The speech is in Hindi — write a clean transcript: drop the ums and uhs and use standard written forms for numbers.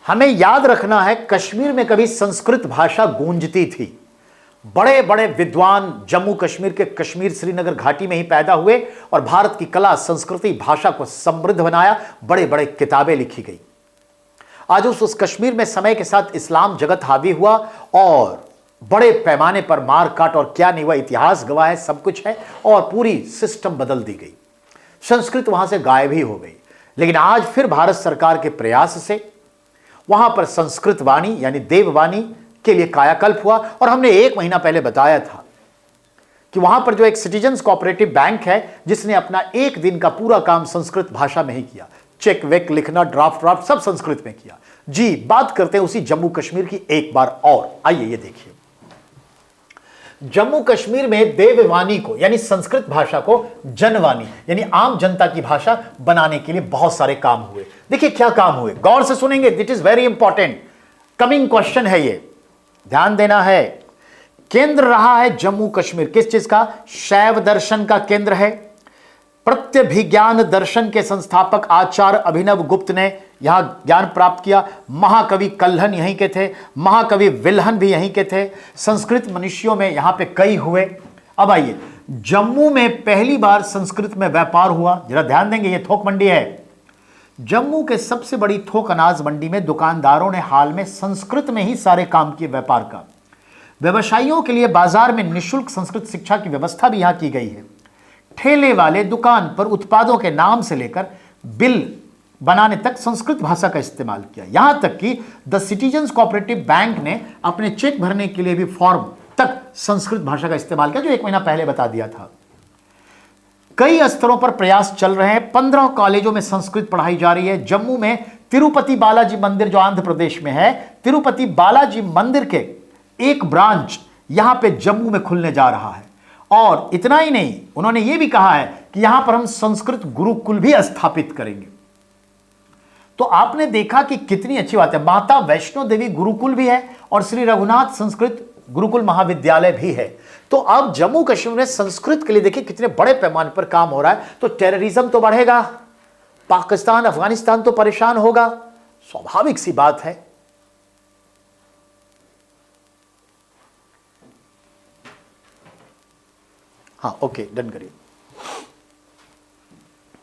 हमें याद रखना है, कश्मीर में कभी संस्कृत भाषा गूंजती थी। बड़े बड़े विद्वान जम्मू कश्मीर के कश्मीर श्रीनगर घाटी में ही पैदा हुए और भारत की कला, संस्कृति, भाषा को समृद्ध बनाया। बड़े बड़े किताबें लिखी गई। आज उस कश्मीर में समय के साथ इस्लाम जगत हावी हुआ और बड़े पैमाने पर मार काट और क्या नहीं हुआ, इतिहास गवाह है, सब कुछ है और पूरी सिस्टम बदल दी गई। संस्कृत वहां से गायब ही हो गई। लेकिन आज फिर भारत सरकार के प्रयास से वहां पर संस्कृत वाणी यानी देववाणी के लिए कायाकल्प हुआ। और हमने 1 महीना पहले बताया था कि वहां पर जो एक सिटीजन्स कोऑपरेटिव बैंक है, जिसने अपना 1 दिन का पूरा काम संस्कृत भाषा में ही किया। चेक वेक लिखना, ड्राफ्ट सब संस्कृत में किया। जी, बात करते हैं उसी जम्मू कश्मीर की एक बार और। आइए ये देखिए, जम्मू कश्मीर में देववाणी को यानी संस्कृत भाषा को जनवाणी यानी आम जनता की भाषा बनाने के लिए बहुत सारे काम हुए। देखिए क्या काम हुए, गौर से सुनेंगे, it is very important, coming question है ये, ध्यान देना है। केंद्र रहा है जम्मू कश्मीर किस चीज का? शैव दर्शन का केंद्र है। प्रत्यभिज्ञान दर्शन के संस्थापक आचार्य अभिनव गुप्त ने यहां ज्ञान प्राप्त किया। महाकवि कल्हण यहीं के थे, महाकवि विल्हन भी यहीं के थे। संस्कृत मनुष्यों में यहां पे कई हुए। अब आइए, जम्मू में पहली बार संस्कृत में व्यापार हुआ। जरा ध्यान देंगे, ये थोक मंडी है। जम्मू के सबसे बड़ी थोक अनाज मंडी में दुकानदारों ने हाल में संस्कृत में ही सारे काम किए व्यापार का। व्यवसायियों के लिए बाजार में निःशुल्क संस्कृत शिक्षा की व्यवस्था भी यहां की गई है। ठेले वाले दुकान पर उत्पादों के नाम से लेकर बिल बनाने तक संस्कृत भाषा का इस्तेमाल किया। यहां तक कि द सिटीजन्स कोऑपरेटिव बैंक ने अपने चेक भरने के लिए भी फॉर्म तक संस्कृत भाषा का इस्तेमाल किया, जो 1 महीना पहले बता दिया था। कई स्तरों पर प्रयास चल रहे हैं। 15 कॉलेजों में संस्कृत पढ़ाई जा रही है। जम्मू में तिरुपति बालाजी मंदिर जो आंध्र प्रदेश में है, तिरुपति बालाजी मंदिर के एक ब्रांच यहां पे जम्मू में खुलने जा रहा है। और इतना ही नहीं, उन्होंने यह भी कहा है कि यहां पर हम संस्कृत गुरुकुल भी स्थापित करेंगे। तो आपने देखा कि कितनी अच्छी बात है। माता वैष्णो देवी गुरुकुल भी है और श्री रघुनाथ संस्कृत गुरुकुल महाविद्यालय भी है। तो अब जम्मू कश्मीर में संस्कृत के लिए देखिए कितने बड़े पैमाने पर काम हो रहा है। तो टेररिज्म तो बढ़ेगा, पाकिस्तान अफगानिस्तान तो परेशान होगा, स्वाभाविक सी बात है। हाँ, ओके, डन करिए।